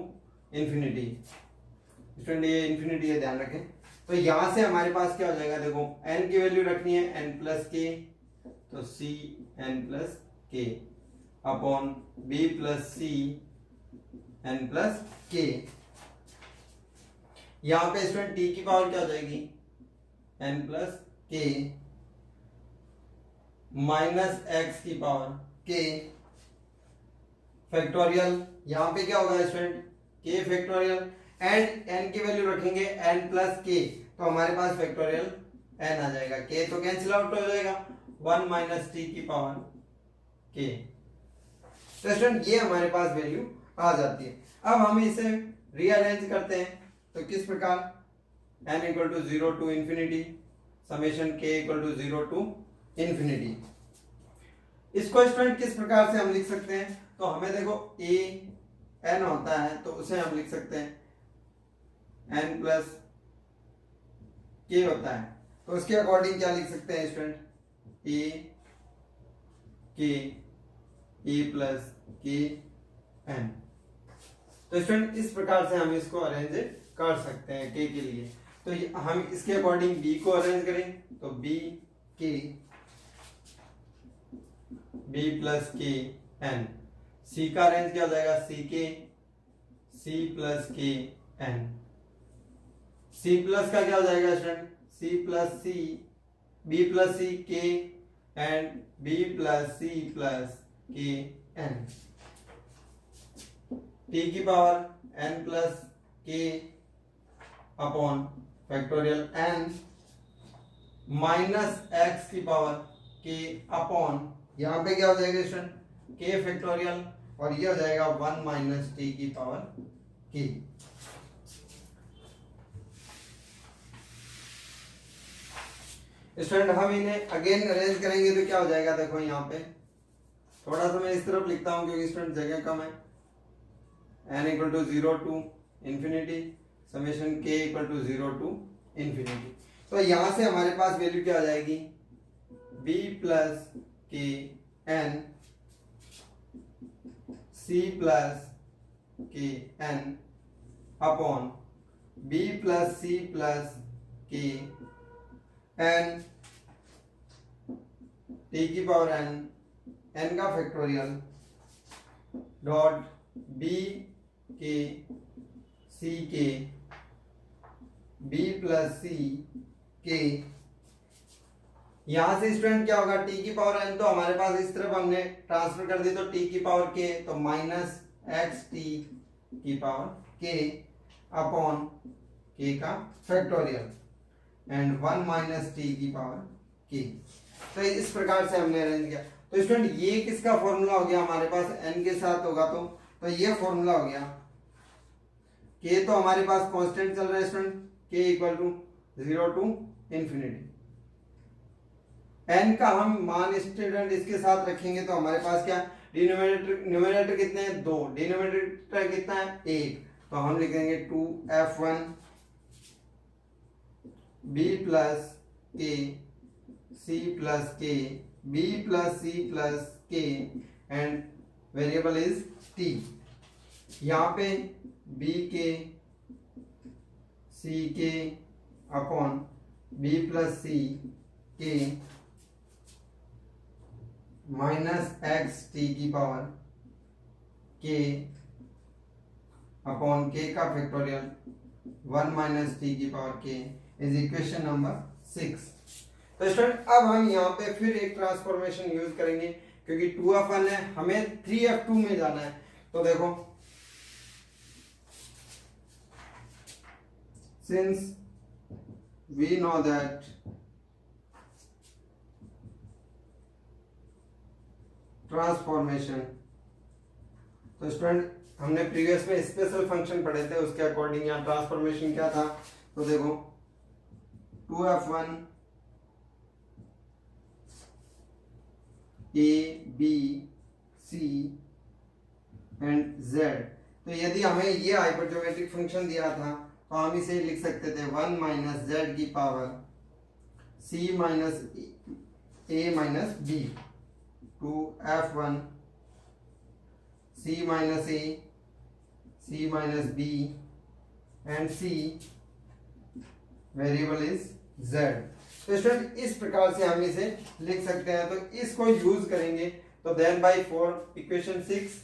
infinity. Student ये इंफिनिटी है, ध्यान रखें। तो यहां से हमारे पास क्या हो जाएगा, देखो n की वैल्यू रखनी है n प्लस के, तो c n plus K upon b plus c n plus के। यहां पे स्टूडेंट t की पावर क्या हो जाएगी n plus k minus x की पावर k फैक्टोरियल। यहां पे क्या होगा student k factorial and n की वैल्यू रखेंगे n प्लस k, तो हमारे पास फैक्टोरियल n आ जाएगा, k तो कैंसिल आउट हो जाएगा 1 माइनस t की पावर k। तो स्टूडेंट ये हमारे पास वैल्यू आ जाती है। अब हम इसे रीअरेंज करते हैं तो किस प्रकार, n equal to 0 to infinity summation k equal to 0 to infinity. इसको स्टूडेंट किस प्रकार से हम लिख सकते हैं, तो हमें देखो a n होता है तो उसे हम लिख सकते हैं n प्लस k होता है, तो उसके अकॉर्डिंग क्या लिख सकते हैं student, a k a plus k n। तो स्टूडेंट इस प्रकार से हम इसको अरेंज कर सकते हैं k के लिए। तो हम इसके अकॉर्डिंग b को अरेंज करें तो b k बी प्लस के एन। सी का रेंज क्या हो जाएगा, सी के सी प्लस के एन। सी प्लस का क्या हो जाएगा स्टूडेंट, C plus C B plus C K and B plus C plus के एन। टी की power N plus K upon factorial N minus x की पावर के अपॉन, यहां पे क्या हो जाएगा स्टूडेंट, के फैक्टोरियल, और ये हो जाएगा 1 माइनस टी की पावर के। स्टूडेंट हम इन्हें अगेन अरेंज करेंगे तो क्या हो जाएगा, देखो यहाँ पे थोड़ा सा मैं इस तरफ लिखता हूं क्योंकि स्टूडेंट जगह कम है। n equal to 0 to infinity summation k equal to 0 to infinity. तो यहां से हमारे पास वैल्यू क्या आ जाएगी, b प्लस के एन c प्लस के n upon b plus c plus के एन टी की पावर एन एन का factorial dot b k c के बी प्लस सी के। यहां से स्टूडेंट क्या होगा, टी की पावर एन तो हमारे पास इस तरफ हमने ट्रांसफर कर दी, तो टी की पावर के तो माइनस एक्स टी की पावर के अपॉन के का फैक्टोरियल एंड 1 माइनस टी की पावर के। तो इस प्रकार से हमने अरेंज किया। तो स्टूडेंट ये किसका फॉर्मूला हो गया, हमारे पास n के साथ होगा तो ये फॉर्मूला हो गया। k तो हमारे पास कांस्टेंट चल रहा है student, k equal to 0 to infinity. n का हम मान स्टूडेंट इसके साथ रखेंगे तो हमारे पास क्या, न्यूमरेटर कितने हैं, 2, डिनोमिनेटर कितना है, 1, तो हम लिखेंगे 2f1 b प्लस के c प्लस के b plus c plus k and variable is t। यहाँ पे b k c k upon b plus c के माइनस एक्स टी की पावर के अपॉन के का फैक्टोरियल 1 माइनस टी की power के इज इक्वेशन नंबर 6। तो स्टूडेंट अब हम यहाँ पे फिर एक ट्रांसफॉर्मेशन यूज करेंगे क्योंकि 2f1 है, हमें 3f2 में जाना है। तो देखो since we know that transformation, तो स्टूडेंट हमने प्रीवियस में स्पेशल फंक्शन पढ़े थे, उसके अकॉर्डिंग यहाँ ट्रांसफॉर्मेशन क्या था, तो देखो 2f1 a b c and z। तो यदि हमें ये हाइपरजोमेट्रिक फंक्शन दिया था तो हम इसे लिख सकते थे 1 माइनस z की power c minus a minus b two f1 c minus a c minus b and c variable is z। तो स्टूडेंट इस प्रकार से हम इसे लिख सकते हैं। तो इसको यूज करेंगे तो देन बाय 4 इक्वेशन 6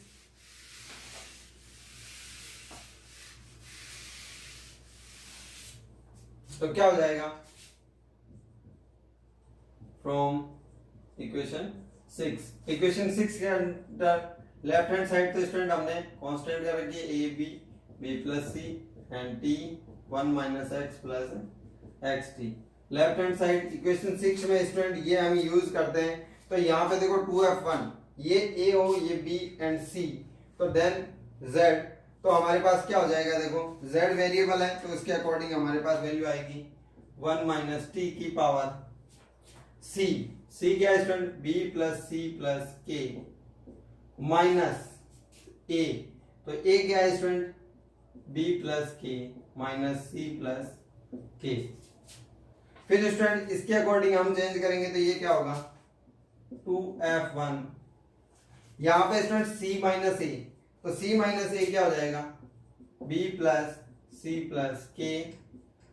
तो क्या हो जाएगा, फ्रॉम इक्वेशन 6, इक्वेशन 6 के अंदर लेफ्ट हैंड साइड तो स्टूडेंट हमने कांस्टेंट कर रखी है a b b plus c and t 1 minus x plus x t. Left hand side equation 6 में स्टूडेंट ये हम यूज करते हैं। तो यहाँ पे देखो 2f1 ये a हो ये b एंड c, तो देन z, तो हमारे पास क्या हो जाएगा, देखो z वेरिएबल है तो उसके अकॉर्डिंग हमारे पास वैल्यू आएगी 1 माइनस टी की पावर c। c क्या है student, b plus c plus k minus a, तो a क्या है student, b plus k minus c plus k। फिर स्टूडेंट इसके अकॉर्डिंग हम चेंज करेंगे तो ये क्या होगा 2f1, यहाँ पे स्टूडेंट c माइनस a, तो c माइनस a क्या हो जाएगा b plus c plus k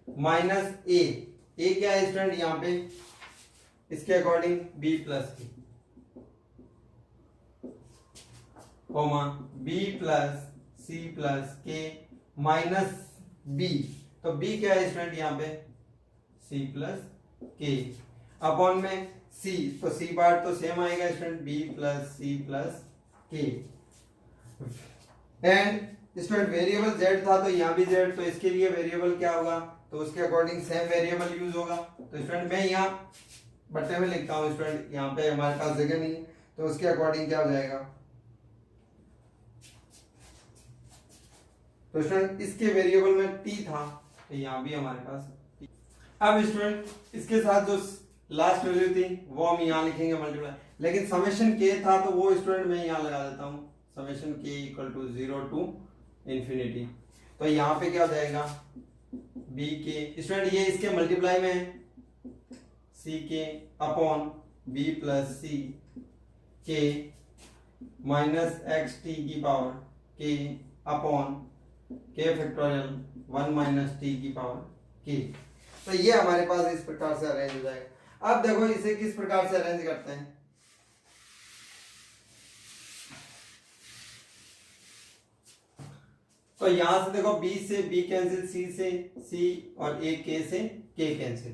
minus a क्या है स्टूडेंट यहाँ पे इसके according b plus k। Comma b plus सी प्लस के माइनस बी, तो बी क्या है स्टूडेंट यहाँ पे सी प्लस के अपॉन में सी, तो सी पार्ट तो सेम आएगा student b plus C plus k. And student variable z था तो यहाँ भी z, तो इसके लिए वेरिएबल क्या होगा, तो उसके अकॉर्डिंग सेम वेरिएबल यूज होगा। तो स्टूडेंट मैं यहाँ बट्टे में लिखता हूँ स्टूडेंट, यहाँ पे हमारे पास जगह नहीं है, तो उसके अकॉर्डिंग क्या हो जाएगा, तो स्टूडेंट इसके वेरिएबल में t था तो यहाँ भी हमारे पास t। अब स्टूडेंट इसके साथ जो लास्ट वैल्यू थी वो हम यहाँ लिखेंगे मल्टीप्लाई, लेकिन समेशन k था तो वो स्टूडेंट मैं यहाँ लगा देता हूँ summation k equal to 0 to infinity. तो यहाँ पे क्या हो जाएगा b के स्टूडेंट ये इसके मल्टीप्लाई में है c k upon b plus सी के माइनस एक्स टी की power k upon k factorial 1 minus t की पावर k। तो ये हमारे पास इस प्रकार से अरेंज हो जाएगा। अब देखो इसे किस प्रकार से अरेंज करते हैं, तो यहां से देखो b से b कैंसिल, c से c और a k से k कैंसिल।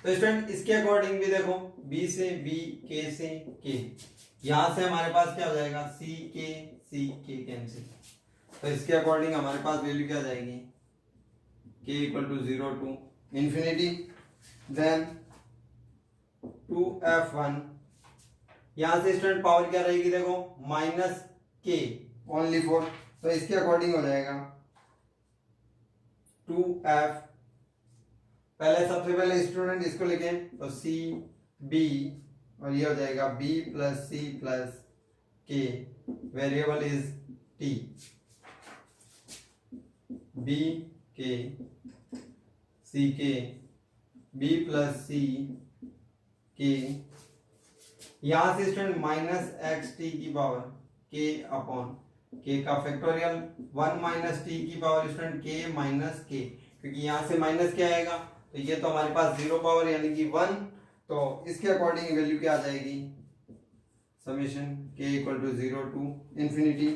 तो स्टूडेंट इसके अकॉर्डिंग भी देखो b से b k से k, यहां से हमारे पास क्या हो जाएगा c k कैंसिल। तो इसके अकॉर्डिंग हमारे पास वैल्यू क्या जाएगी k equal to 0 to infinity, then 2f1, यहां से स्टूडेंट पावर क्या रहेगी देखो माइनस k ओनली 4, तो इसके अकॉर्डिंग हो जाएगा 2f, पहले सबसे पहले स्टूडेंट इसको लिखें तो c b और ये हो जाएगा b plus C plus k, variable is t, b k c k b plus c k, यहां से स्टूडेंट माइनस एक्स टी की पावर k अपॉन k का फैक्टोरियल 1 माइनस टी की power student k minus k, क्योंकि यहां से minus क्या आएगा तो ये तो हमारे पास 0 पावर यानी कि 1, तो इसके अकॉर्डिंग वैल्यू क्या आ जाएगी summation k equal to 0 to infinity.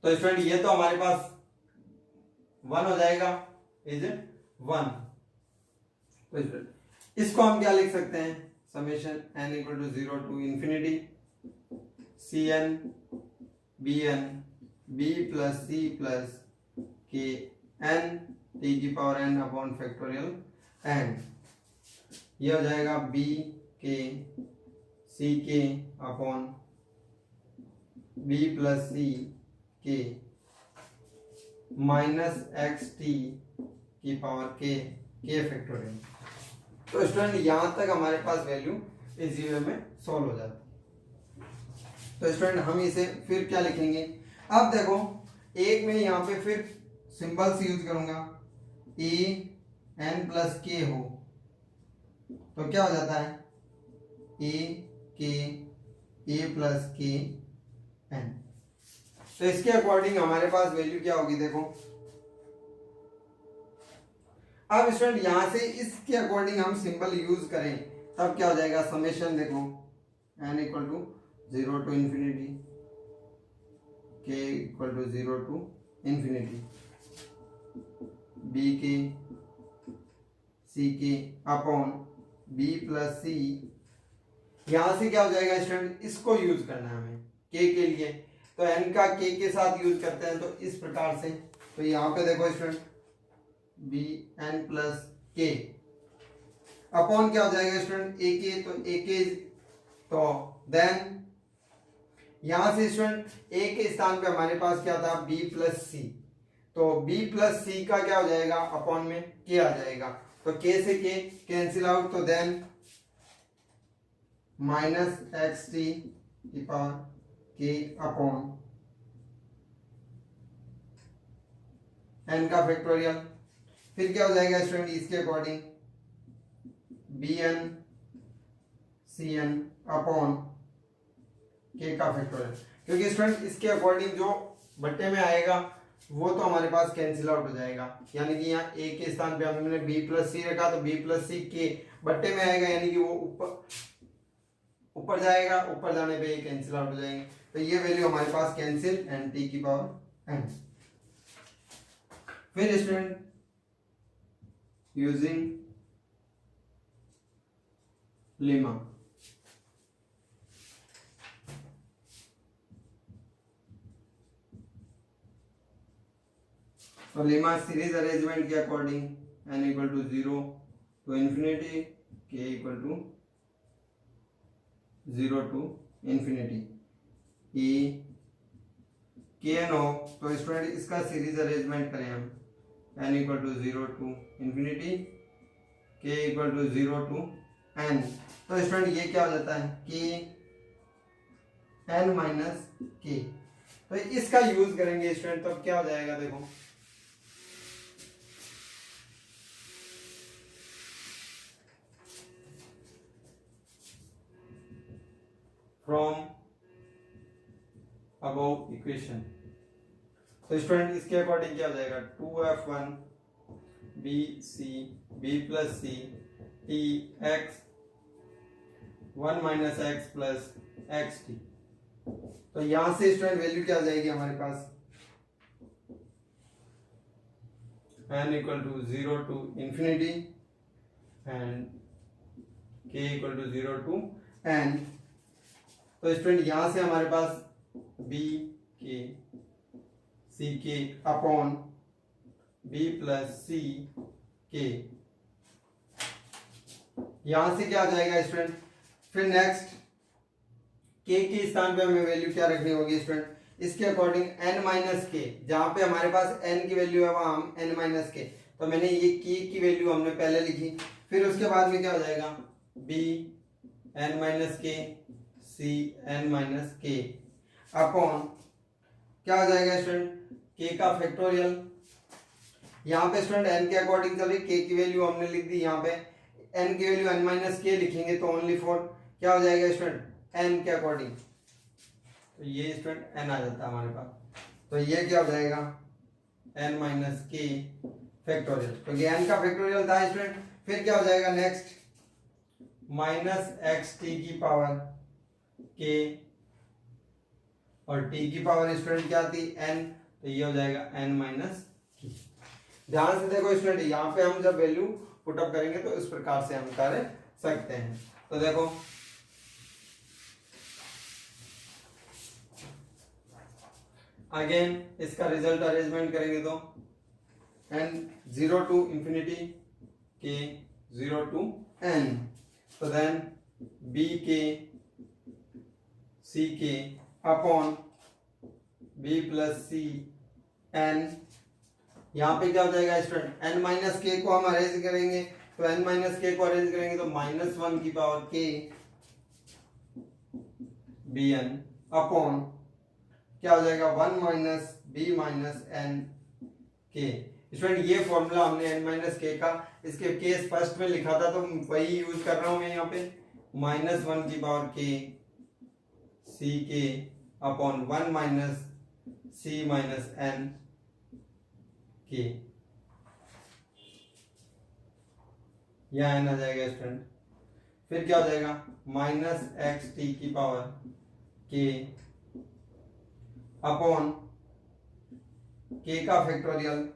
तो स्टूडेंट ये तो हमारे पास 1 हो जाएगा, इज इट 1। तो इसको हम क्या लिख सकते हैं summation n equal to 0 to infinity c N b n B plus C plus के एन टी की power n upon factorial n, यह हो जाएगा बी के सी के अपॉन बी प्लस सी के माइनस एक्स टी की पावर के factorial. तो स्टूडेंट यहां तक हमारे पास वैल्यू इजी वे में सॉल्व हो जाती है। तो स्टूडेंट हम इसे फिर क्या लिखेंगे, अब देखो एक में यहाँ पे फिर सिंबल्स यूज करूंगा ए एन प्लस के हो तो क्या हो जाता है ए प्लस के एन। तो इसके अकॉर्डिंग हमारे पास वैल्यू क्या होगी देखो, अब स्टूडेंट यहां से इसके अकॉर्डिंग हम सिंबल यूज करें तब क्या हो जाएगा समेशन देखो n equal to 0 to infinity k equal to 0 to infinity b k c k upon b plus c, यहां से क्या हो जाएगा स्टूडेंट इसको यूज करना है हमें k के लिए, तो n का k के साथ यूज करते हैं तो इस प्रकार से। तो यहाँ पे देखो student B N plus K upon क्या हो जाएगा स्टूडेंट ए के, तो ए के तो देन यहां से स्टूडेंट ए के स्थान पे हमारे पास क्या था बी प्लस सी, तो बी प्लस सी का क्या हो जाएगा अपॉन में के आ जाएगा, तो के से के कैंसिल आउट, तो देन माइनस एक्स टी की पावर के अपॉन एन का फैक्टोरियल, फिर क्या हो जाएगा स्टूडेंट इसके according b N C N upon k का फैक्टोरियल, क्योंकि स्टूडेंट इसके अकॉर्डिंग जो बट्टे में आएगा वो तो हमारे पास कैंसिल आउट हो जाएगा, यानी कि यहाँ ए के स्थान पे हमने बी प्लस सी रखा तो बी प्लस सी के बट्टे में आएगा, यानी कि वो ऊपर जाएगा, ऊपर जाने पे ये कैंसिल आउट हो जाएंगे, तो ये वैल्यू हमारे पास कैंसिल एंड टी की पावर एन। फिर स्टूडेंट यूजिंग लेमा, तो लेमा सीरीज अरेंजमेंट के according n equal to 0 to infinity, k equal to 0 to infinity, e kn हो, तो स्टूडेंट इसका सीरीज अरेंजमेंट करें हम, n equal to 0 to infinity, k equal to 0 to n, तो student ये क्या हो जाता है k n माइनस k, तो इसका यूज करेंगे स्टूडेंट, तो क्या हो जाएगा देखो, फ्रॉम अबव इक्वेशन, तो स्टूडेंट इसके अकॉर्डिंग क्या हो जाएगा 2f1 bc b plus c t x 1 minus x plus x T, तो यहां से स्टूडेंट वैल्यू क्या आ जाएगी हमारे पास n equal to 0 to infinity and k equal to 0 to n, तो स्टूडेंट यहां से हमारे पास b k c k upon b plus सी के, यहां से क्या आ जाएगा स्टूडेंट, फिर नेक्स्ट k के स्थान पे हमें वैल्यू क्या रखनी होगी स्टूडेंट, इसके अकॉर्डिंग n माइनस के, जहां पे हमारे पास n की वैल्यू है वहां हम n माइनस के, तो मैंने ये k की वैल्यू हमने पहले लिखी, फिर उसके बाद में क्या हो जाएगा b n माइनस के सी n माइनस के अपॉन क्या हो जाएगा स्टूडेंट k का फैक्टोरियल, यहाँ पे स्टूडेंट n के अकॉर्डिंग चल रही, k की वैल्यू हमने लिख दी, यहाँ पे n की वैल्यू n माइनस के लिखेंगे तो ओनली फॉर क्या हो जाएगा स्टूडेंट n के अकॉर्डिंग, तो ये स्टूडेंट n आ जाता है हमारे पास, तो ये क्या हो जाएगा n माइनस के फैक्टोरियल, तो ये n का फैक्टोरियल था स्टूडेंट, फिर क्या हो जाएगा नेक्स्ट माइनस एक्स टी की पावर k और t की पावर स्टूडेंट क्या थी n, तो ये हो जाएगा n माइनस k। ध्यान से देखो स्टूडेंट, यहाँ पे हम जब वैल्यू पुट अप करेंगे तो इस प्रकार से हम कर सकते हैं, तो देखो अगेन इसका रिजल्ट अरेंजमेंट करेंगे तो n 0 to infinity k 0 to n, तो then b k c k upon b plus c n, यहाँ पे क्या हो जाएगा स्टूडेंट n माइनस के को हम अरेंज करेंगे, तो n माइनस के को अरेंज करेंगे तो -1 की पावर k bn अपॉन क्या हो जाएगा 1 minus b minus n k, student ये फॉर्मूला हमने n माइनस के का इसके केस फर्स्ट में लिखा था, तो वही यूज कर रहा हूं मैं यहाँ पे, -1 की power k c k upon 1 minus c minus n k, यहाँ n आ जाएगा स्टूडेंट, फिर क्या हो जाएगा माइनस एक्स टी की पावर k अपॉन k का फैक्टोरियल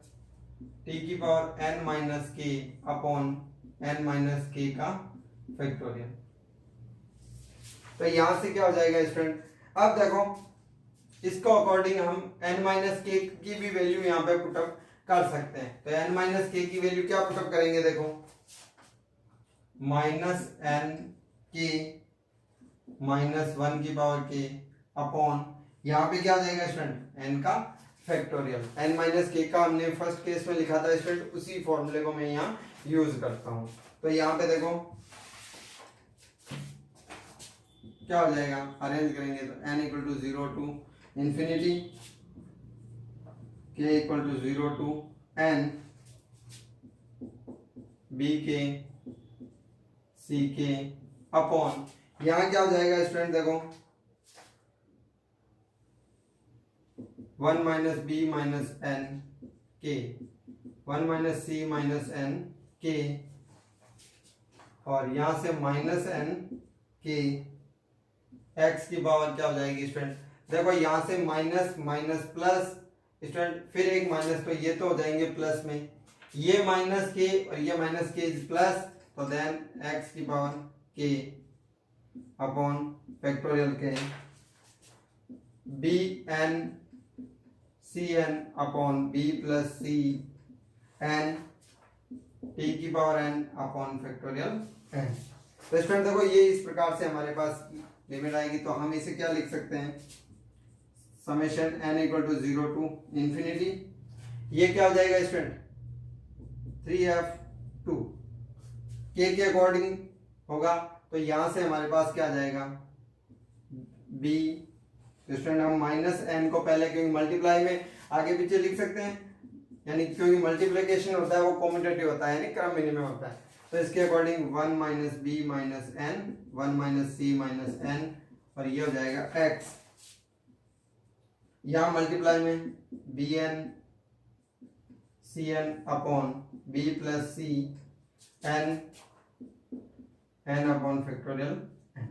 t की power n minus k upon n minus k का फैक्टोरियल, तो यहां से क्या हो जाएगा स्टूडेंट, अब देखो इसको अकॉर्डिंग हम n माइनस के की भी वैल्यू यहाँ पे पुटअप कर सकते हैं, तो n माइनस के की वैल्यू क्या पुटअप करेंगे, देखो माइनस n के माइनस 1 की पावर k अपॉन यहाँ पे क्या आ जाएगा स्टूडेंट n का फैक्टोरियल, n माइनस के का हमने फर्स्ट केस में लिखा था स्टूडेंट, उसी फॉर्मूले को मैं यहाँ यूज करता हूँ, तो यहाँ पे देखो क्या हो जाएगा, अरेंज करेंगे तो n equal to 0 to infinity k equal to 0 to n b k c k upon यहाँ क्या हो जाएगा स्टूडेंट, देखो 1 माइनस बी माइनस एन के 1 माइनस सी माइनस एन के, और यहाँ से माइनस एन के x की पावर क्या हो जाएगी स्टूडेंट, देखो यहाँ से माइनस माइनस प्लस स्टूडेंट, फिर एक माइनस, तो ये तो हो जाएंगे प्लस में, ये माइनस के और ये माइनस के इज प्लस, तो देन x की power k upon factorial K B N C N upon B plus सी एन टी की power N upon factorial N. तो स्टूडेंट देखो ये इस प्रकार से हमारे पास लिमिट आएगी, तो हम इसे क्या लिख सकते हैं, summation n equal to 0 to infinity, ये क्या हो जाएगा स्टूडेंट 3f2 के अकॉर्डिंग होगा, तो यहां से हमारे पास क्या आ जाएगा b, तो स्टूडेंट हम माइनस एन को पहले क्योंकि मल्टीप्लाई में आगे पीछे लिख सकते हैं, यानी क्योंकि मल्टीप्लिकेशन होता है वो कॉम्यूटेटिव होता है, यानी क्रम विनिमय होता है, तो इसके according 1 minus B minus N, 1 minus सी माइनस एन, और ये हो जाएगा x, यहां मल्टीप्लाई में B N C N upon B plus सी N N upon factorial N.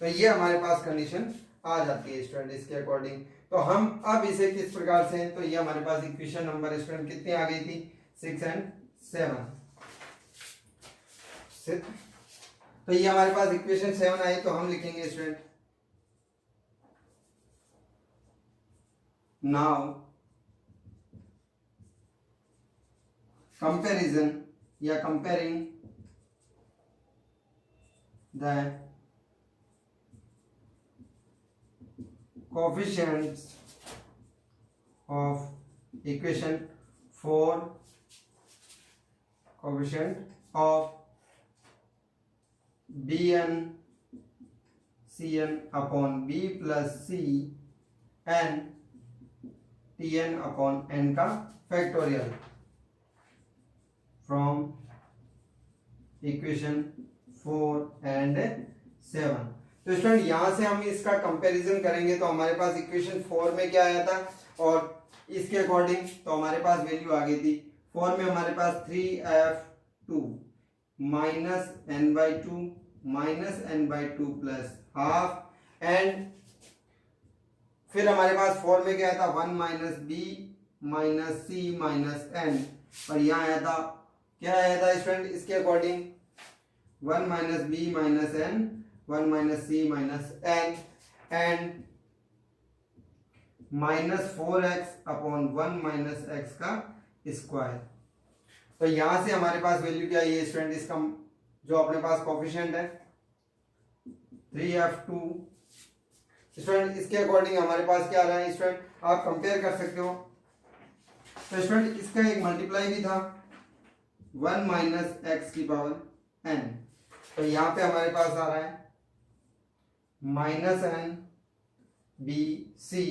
तो ये हमारे पास कंडीशन आ जाती है स्टूडेंट इसके अकॉर्डिंग। तो हम अब इसे किस प्रकार से, तो ये हमारे पास इक्वेशन नंबर स्टूडेंट कितनी आ गई थी 6 एंड 7, तो ये हमारे पास इक्वेशन 7 आई, तो हम लिखेंगे स्टूडेंट नाउ कंपैरिजन या comparing the coefficients of equation 4, coefficient of bn cn upon b plus c n tn upon n का फैक्टोरियल फ्रॉम इक्वेशन 4 एंड 7। तो स्टूडेंट यहां से हम इसका कंपैरिजन करेंगे, तो हमारे पास इक्वेशन 4 में क्या आया था और इसके अकॉर्डिंग तो हमारे पास वैल्यू आ गई थी 4 में हमारे पास 3f2 minus n by two minus n by two plus half, and फिर हमारे पास 4 में क्या आया था 1 माइनस बी माइनस सी माइनस एन, और यहाँ आया था क्या आया था स्टूडेंट इसके according 1 minus B minus N 1 minus C minus n and minus 4x upon 1 minus x का स्क्वायर। तो यहां से हमारे पास वैल्यू क्या है स्टूडेंट, इसका जो अपने पास कोफिशिएंट है 3f2 स्टूडेंट, इसके अकॉर्डिंग हमारे पास क्या आ रहा है स्टूडेंट, आप कंपेयर कर सकते हो। तो स्टूडेंट इसका एक मल्टीप्लाई भी था 1 माइनस एक्स की पावर n, तो यहां पे हमारे पास आ रहा है minus n b c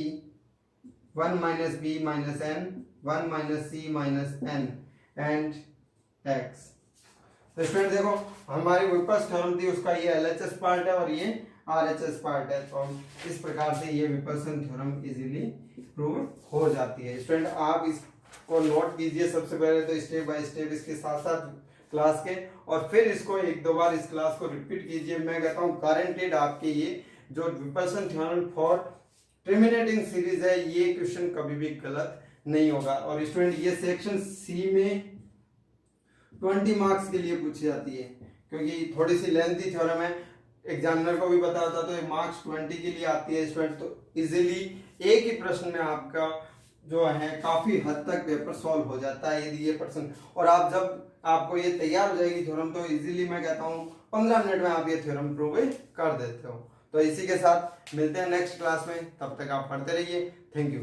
1 minus B minus N 1 minus C minus n and x. तो स्टूडेंट देखो हमारी विपर्स थ्योरम थी उसका ये एलएचएस पार्ट है और ये आरएचएस पार्ट है, तो हम इस प्रकार से ये विपर्सन थ्योरम इजीली प्रूव हो जाती है। स्टूडेंट आप इसको नोट कीजिए सबसे पहले तो स्टेप बाय स्टेप इसके साथ साथ क्लास के, और फिर इसको एक दो बार इस क्लास को रिपीट कीजिए। मैं कहता हूँ गारंटेड आपके ये जो विपर्सन थ्योरम फॉर टर्मिनेटिंग सीरीज है ये क्वेश्चन कभी भी गलत नहीं होगा। और स्टूडेंट ये सेक्शन सी में 20 मार्क्स के लिए पूछी जाती है क्योंकि थोड़ी सी लेंथी थ्योरम है, एग्जामिनर को भी पता होता तो ये मार्क्स 20 के लिए आती है स्टूडेंट। तो इजीली एक ही प्रश्न में आपका जो है काफी हद तक पेपर सॉल्व हो जाता है यदि ये प्रश्न, और आप जब आपको ये तैयार हो जाएगी थ्योरम तो इजीली मैं कहता हूँ 15 मिनट में आप ये थ्योरम प्रूव कर देते हो। तो इसी के साथ मिलते हैं नेक्स्ट क्लास में, तब तक आप पढ़ते रहिए। Thank you.